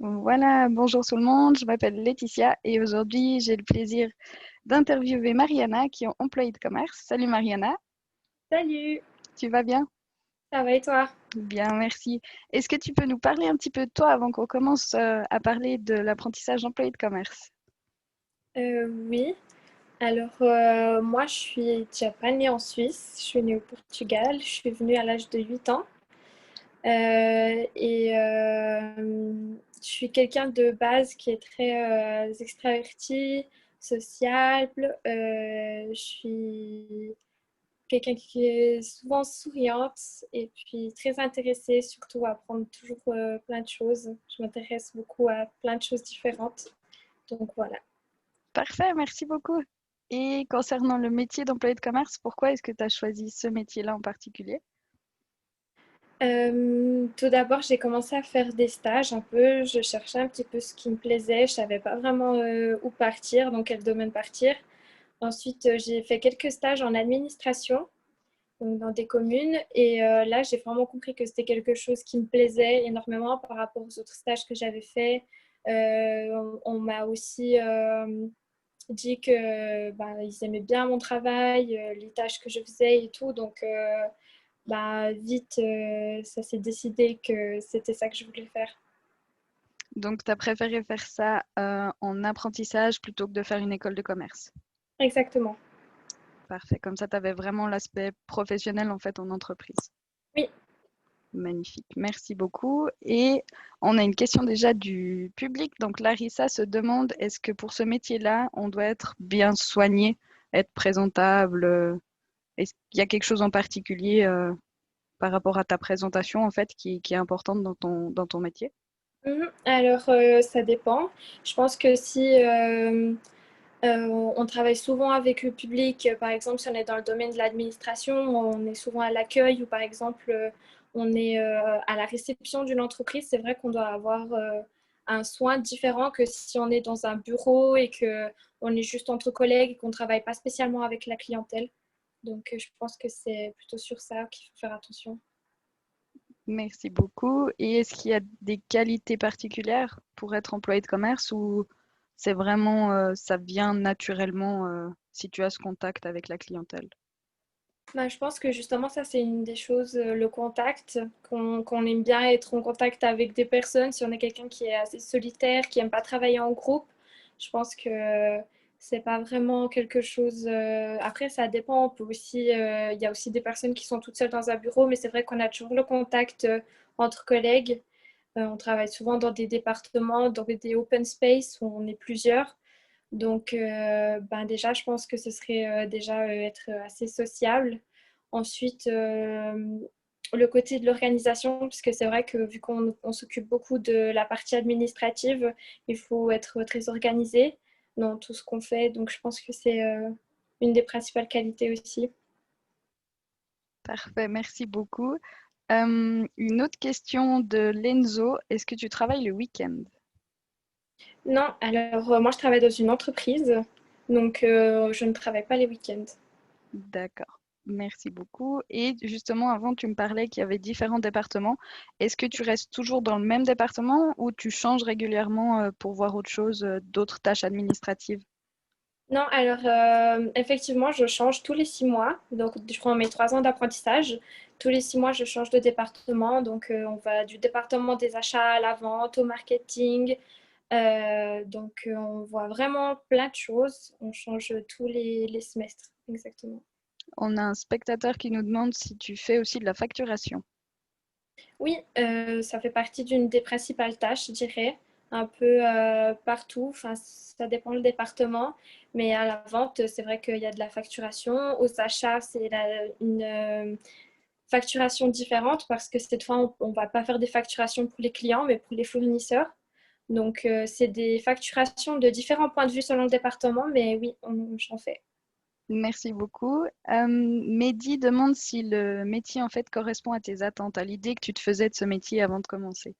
Voilà, bonjour tout le monde, je m'appelle Laetitia et aujourd'hui j'ai le plaisir d'interviewer Mariana qui est employée de commerce. Salut Mariana, Salut, tu vas bien? ça va et toi? Bien, merci. Est-ce que tu peux nous parler un petit peu de toi avant qu'on commence à parler de l'apprentissage d'employé de commerce? Oui, alors moi je suis déjà pas née en Suisse, je suis née au Portugal, je suis venue à l'âge de 8 ans je suis quelqu'un de base qui est très extraverti, sociable, je suis quelqu'un qui est souvent souriante et puis très intéressée surtout à apprendre toujours plein de choses. Je m'intéresse beaucoup à plein de choses différentes, donc voilà. Parfait, merci beaucoup. Et concernant le métier d'employé de commerce, pourquoi est-ce que tu as choisi ce métier-là en particulier? Tout d'abord, j'ai commencé à faire des stages un peu. Je cherchais un petit peu ce qui me plaisait. Je savais pas vraiment où partir, dans quel domaine partir. Ensuite, j'ai fait quelques stages en administration, donc dans des communes. Et là, j'ai vraiment compris que c'était quelque chose qui me plaisait énormément par rapport aux autres stages que j'avais faits. On m'a aussi dit que bah, ils aimaient bien mon travail, les tâches que je faisais et tout. Donc, bah, vite, ça s'est décidé que c'était ça que je voulais faire. Donc tu as préféré faire ça en apprentissage plutôt que de faire une école de commerce. Exactement. Parfait, comme ça tu avais vraiment l'aspect professionnel en fait en entreprise. Oui. Magnifique, merci beaucoup. Et on a une question déjà du public. Donc Larissa se demande, est-ce que pour ce métier-là, on doit être bien soigné, être présentable? Est-ce qu'il y a quelque chose en particulier par rapport à ta présentation en fait qui est importante dans ton métier? Alors, ça dépend. Je pense que si on travaille souvent avec le public, par exemple, si on est dans le domaine de l'administration, on est souvent à l'accueil ou par exemple, on est à la réception d'une entreprise, c'est vrai qu'on doit avoir un soin différent que si on est dans un bureau et que on est juste entre collègues et qu'on ne travaille pas spécialement avec la clientèle. Donc, je pense que c'est plutôt sur ça qu'il faut faire attention. Merci beaucoup. Et est-ce qu'il y a des qualités particulières pour être employé de commerce ou c'est vraiment, ça vient naturellement si tu as ce contact avec la clientèle? Bah, je pense que justement, ça, c'est une des choses, le contact, qu'on aime bien être en contact avec des personnes. Si on est quelqu'un qui est assez solitaire, qui aime pas travailler en groupe, je pense que c'est pas vraiment quelque chose. Après, ça dépend. On peut aussi, il y a aussi des personnes qui sont toutes seules dans un bureau, mais c'est vrai qu'on a toujours le contact entre collègues. On travaille souvent dans des départements, dans des open space où on est plusieurs. Donc, ben déjà, je pense que ce serait déjà être assez sociable. Ensuite, le côté de l'organisation, parce que c'est vrai que vu qu'on s'occupe beaucoup de la partie administrative, il faut être très organisé dans tout ce qu'on fait. Donc, je pense que c'est une des principales qualités aussi. Parfait, merci beaucoup. Une autre question de Lenzo. Est-ce que tu travailles le week-end? Non, alors moi, je travaille dans une entreprise, donc je ne travaille pas les week-ends. D'accord, merci beaucoup. Et justement, avant, tu me parlais qu'il y avait différents départements. Est-ce que tu restes toujours dans le même département ou tu changes régulièrement pour voir autre chose, d'autres tâches administratives? Non, alors effectivement, je change tous les 6 mois. Donc, durant mes 3 ans d'apprentissage, tous les 6 mois, je change de département. Donc, on va du département des achats à la vente, au marketing. Donc, on voit vraiment plein de choses. On change tous les semestres, exactement. On a un spectateur qui nous demande si tu fais aussi de la facturation. Oui, ça fait partie d'une des principales tâches, je dirais, un peu partout. Enfin, ça dépend le département, mais à la vente, c'est vrai qu'il y a de la facturation. Aux achats, c'est une facturation différente parce que cette fois, on ne va pas faire des facturations pour les clients, mais pour les fournisseurs. Donc, c'est des facturations de différents points de vue selon le département, mais oui, j'en fais. Merci beaucoup. Mehdi demande si le métier en fait correspond à tes attentes, à l'idée que tu te faisais de ce métier avant de commencer.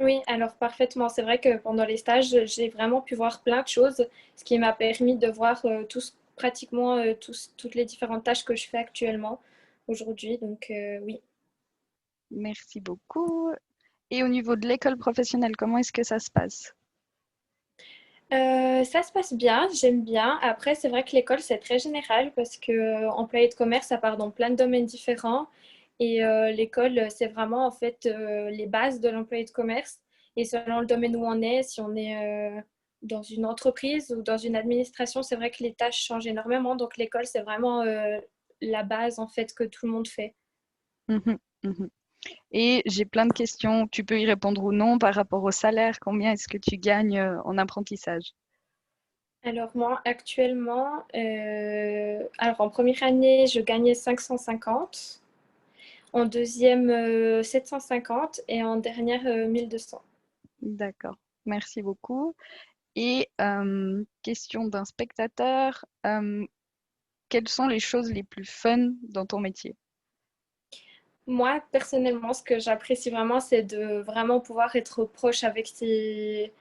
Oui, alors parfaitement. C'est vrai que pendant les stages, j'ai vraiment pu voir plein de choses, ce qui m'a permis de voir pratiquement toutes les différentes tâches que je fais actuellement aujourd'hui. Donc oui. Merci beaucoup. Et au niveau de l'école professionnelle, comment est-ce que ça se passe? Ça se passe bien, j'aime bien. Après, c'est vrai que l'école, c'est très général parce que employé de commerce, ça part dans plein de domaines différents. Et l'école, c'est vraiment en fait les bases de l'employé de commerce. Et selon le domaine où on est, si on est dans une entreprise ou dans une administration, c'est vrai que les tâches changent énormément. Donc l'école, c'est vraiment la base en fait que tout le monde fait. Mhm, mhm. Et j'ai plein de questions, tu peux y répondre ou non par rapport au salaire. Combien est-ce que tu gagnes en apprentissage? Alors moi, actuellement, alors en première année, je gagnais 550. En deuxième, 750 et en dernière, 1200. D'accord, merci beaucoup. Et question d'un spectateur, quelles sont les choses les plus fun dans ton métier? Moi, personnellement, ce que j'apprécie vraiment, c'est de vraiment pouvoir être proche avec ses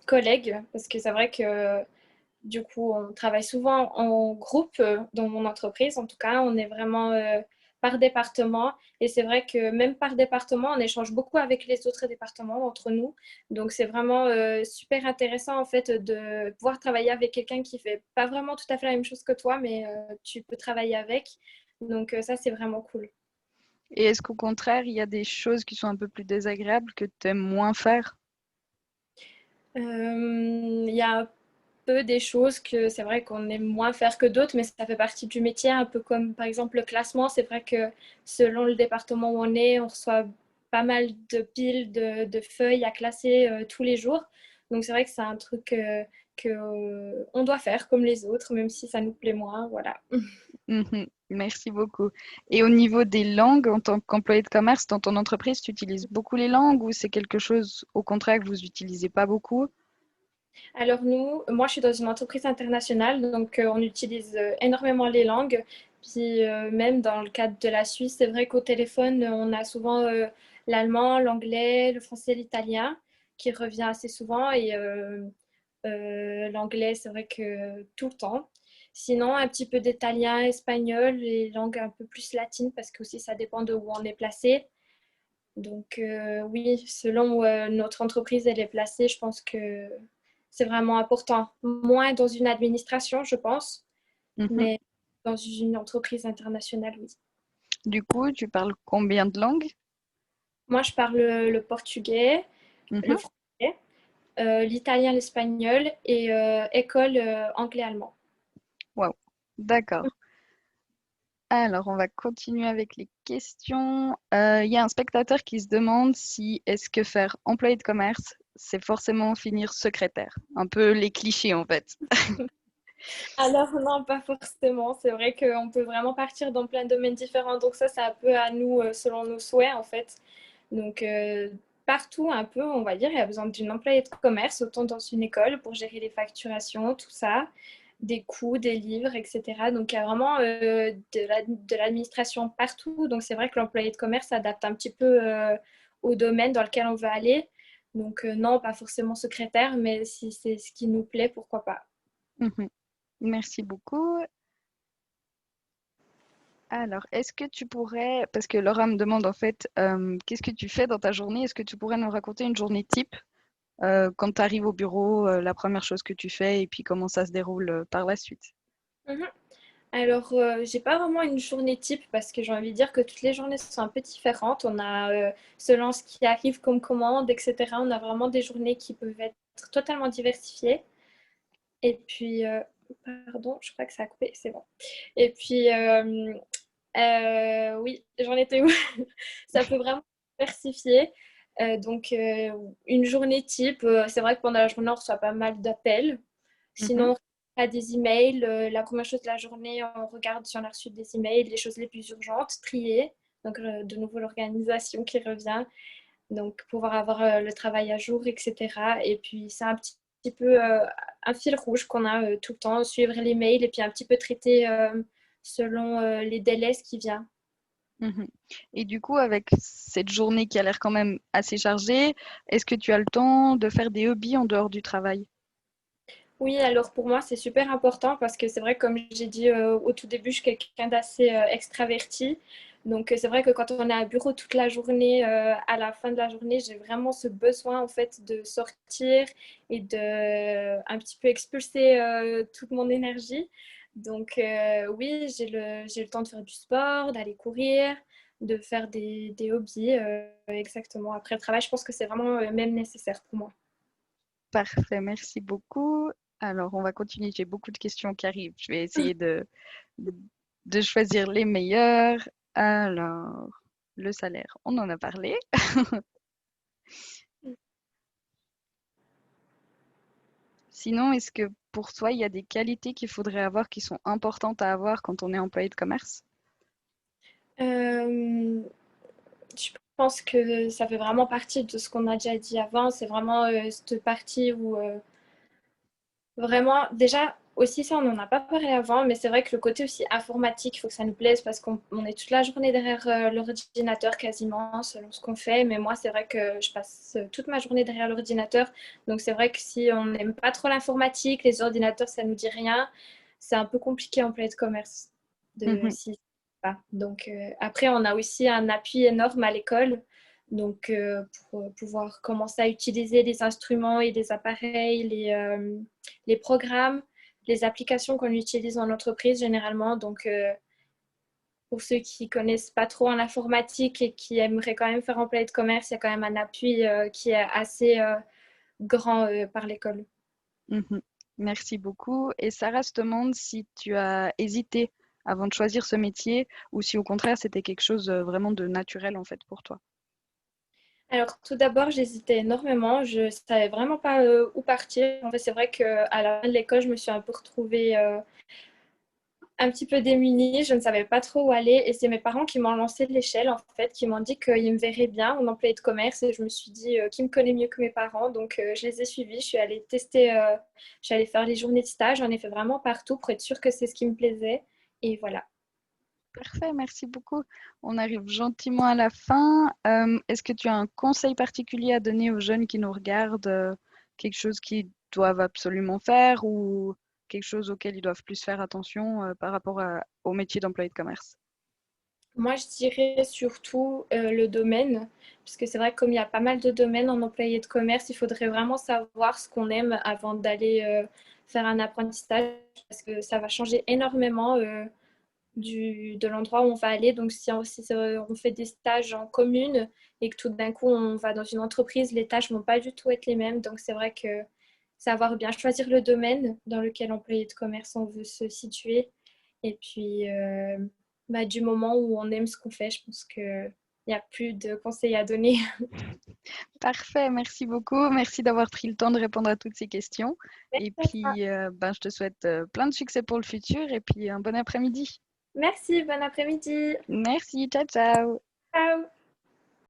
collègues. Parce que c'est vrai que du coup, on travaille souvent en groupe dans mon entreprise. En tout cas, on est vraiment par département. Et c'est vrai que même par département, on échange beaucoup avec les autres départements entre nous. Donc, c'est vraiment super intéressant en fait de pouvoir travailler avec quelqu'un qui fait pas vraiment tout à fait la même chose que toi, mais tu peux travailler avec. Donc, ça, c'est vraiment cool. Et est-ce qu'au contraire, il y a des choses qui sont un peu plus désagréables que tu aimes moins faire? Il y a peu des choses que c'est vrai qu'on aime moins faire que d'autres, mais ça fait partie du métier, un peu comme par exemple le classement. C'est vrai que selon le département où on est, on reçoit pas mal de piles de feuilles à classer tous les jours. Donc c'est vrai que c'est un truc que on doit faire comme les autres, même si ça nous plaît moins. Voilà. Mhm, merci beaucoup. Et au niveau des langues, en tant qu'employé de commerce, dans ton entreprise, tu utilises beaucoup les langues ou c'est quelque chose, au contraire, que vous n'utilisez pas beaucoup? Alors nous, moi je suis dans une entreprise internationale, donc on utilise énormément les langues. Puis même dans le cadre de la Suisse, c'est vrai qu'au téléphone, on a souvent l'allemand, l'anglais, le français, l'italien qui revient assez souvent et l'anglais, c'est vrai que tout le temps. Sinon, un petit peu d'italien, espagnol, les langues un peu plus latines parce que aussi ça dépend de où on est placé. Donc oui, selon où notre entreprise elle est placée, je pense que c'est vraiment important. Moins dans une administration, je pense, Mhm. mais dans une entreprise internationale, oui. Du coup, tu parles combien de langues? Moi, je parle le portugais, le Mhm. français, l'italien, l'espagnol et école anglais-allemand. Wow, d'accord. Alors, on va continuer avec les questions. Il y a un spectateur qui se demande si est-ce que faire employé de commerce, c'est forcément finir secrétaire. Un peu les clichés en fait. Alors non, pas forcément. C'est vrai qu'on peut vraiment partir dans plein de domaines différents. Donc ça, c'est un peu à nous, selon nos souhaits, en fait. Donc partout, un peu, on va dire, il y a besoin d'une employée de commerce, autant dans une école pour gérer les facturations, tout ça, des coûts, des livres, etc. Donc il y a vraiment de l'administration partout. Donc c'est vrai que l'employé de commerce s'adapte un petit peu au domaine dans lequel on veut aller. Donc non, pas forcément secrétaire, mais si c'est ce qui nous plaît, pourquoi pas. Mhm. Merci beaucoup. Alors, est-ce que tu pourrais, parce que Laura me demande en fait, qu'est-ce que tu fais dans ta journée? Est-ce que tu pourrais nous raconter une journée type quand tu arrives au bureau, la première chose que tu fais et puis comment ça se déroule par la suite? Mhm. Alors, j'ai pas vraiment une journée type parce que j'ai envie de dire que toutes les journées sont un peu différentes. On a, selon ce qui arrive comme commande, etc., on a vraiment des journées qui peuvent être totalement diversifiées. Et puis, pardon, je crois que ça a coupé, c'est bon. Et puis, oui, j'en étais où? Ça peut vraiment diversifier. Donc, une journée type, c'est vrai que pendant la journée, on reçoit pas mal d'appels. Mhm, Sinon, on a des emails. La première chose de la journée, on regarde si on a reçu des emails, les choses les plus urgentes, trier. Donc, de nouveau, l'organisation qui revient. Donc, pouvoir avoir le travail à jour, etc. Et puis, c'est un petit peu un fil rouge qu'on a tout le temps, suivre les mails et puis un petit peu traiter selon les délais ce qui vient. mhm. Et du coup, avec cette journée qui a l'air quand même assez chargée, est-ce que tu as le temps de faire des hobbies en dehors du travail? Oui, alors pour moi, c'est super important parce que c'est vrai, comme j'ai dit au tout début, je suis quelqu'un d'assez extraverti. Donc, c'est vrai que quand on est à bureau toute la journée, à la fin de la journée, j'ai vraiment ce besoin en fait de sortir et de un petit peu expulser toute mon énergie. Donc, oui, j'ai le temps de faire du sport, d'aller courir, de faire des hobbies exactement. Après le travail, je pense que c'est vraiment même nécessaire pour moi. Parfait, merci beaucoup. Alors, on va continuer. J'ai beaucoup de questions qui arrivent. Je vais essayer de choisir les meilleures. Alors, le salaire, on en a parlé. Sinon, est-ce que pour toi, il y a des qualités qu'il faudrait avoir qui sont importantes à avoir quand on est employé de commerce? Euh, je pense que ça fait vraiment partie de ce qu'on a déjà dit avant. C'est vraiment cette partie où vraiment, déjà, aussi ça, on n'en a pas parlé avant, mais c'est vrai que le côté aussi informatique, il faut que ça nous plaise parce qu'on est toute la journée derrière l'ordinateur quasiment, selon ce qu'on fait. Mais moi, c'est vrai que je passe toute ma journée derrière l'ordinateur. Donc, c'est vrai que si on n'aime pas trop l'informatique, les ordinateurs, ça nous dit rien, c'est un peu compliqué en plein de commerce. De, Mhm. si, pas. Donc, après, on a aussi un appui énorme à l'école. Donc, pour pouvoir commencer à utiliser les instruments et les appareils, les programmes, les applications qu'on utilise en entreprise généralement. Donc, pour ceux qui connaissent pas trop en informatique et qui aimeraient quand même faire employé de commerce, il y a quand même un appui qui est assez grand par l'école. Mhm. Merci beaucoup. Et Sarah se demande si tu as hésité avant de choisir ce métier ou si au contraire c'était quelque chose vraiment de naturel en fait pour toi. Alors, tout d'abord, j'hésitais énormément. Je savais vraiment pas où partir. En fait, c'est vrai qu'à la fin de l'école, je me suis un peu retrouvée un petit peu démunie, je ne savais pas trop où aller et c'est mes parents qui m'ont lancé de l'échelle en fait, qui m'ont dit qu'ils me verraient bien en employé de commerce et je me suis dit qui me connaît mieux que mes parents donc je les ai suivis, je suis allée tester, je suis allée faire les journées de stage, j'en ai fait vraiment partout pour être sûre que c'est ce qui me plaisait et voilà. Parfait, merci beaucoup. On arrive gentiment à la fin. Est-ce que tu as un conseil particulier à donner aux jeunes qui nous regardent, quelque chose qu'ils doivent absolument faire ou quelque chose auquel ils doivent plus faire attention par rapport au métier d'employé de commerce? Moi, je dirais surtout le domaine, parce que c'est vrai que comme il y a pas mal de domaines en employé de commerce, il faudrait vraiment savoir ce qu'on aime avant d'aller faire un apprentissage, parce que ça va changer énormément de l'endroit où on va aller. Donc, si on fait des stages en commune et que tout d'un coup on va dans une entreprise, les tâches vont pas du tout être les mêmes. Donc, c'est vrai que savoir bien choisir le domaine dans lequel employé de commerce on veut se situer. Et puis, bah, du moment où on aime ce qu'on fait, je pense qu'il n'y a plus de conseils à donner. Parfait, merci beaucoup. Merci d'avoir pris le temps de répondre à toutes ces questions. Et puis, ben, je te souhaite plein de succès pour le futur et puis un bon après-midi. Merci, bon après-midi. Merci, ciao, ciao. Ciao.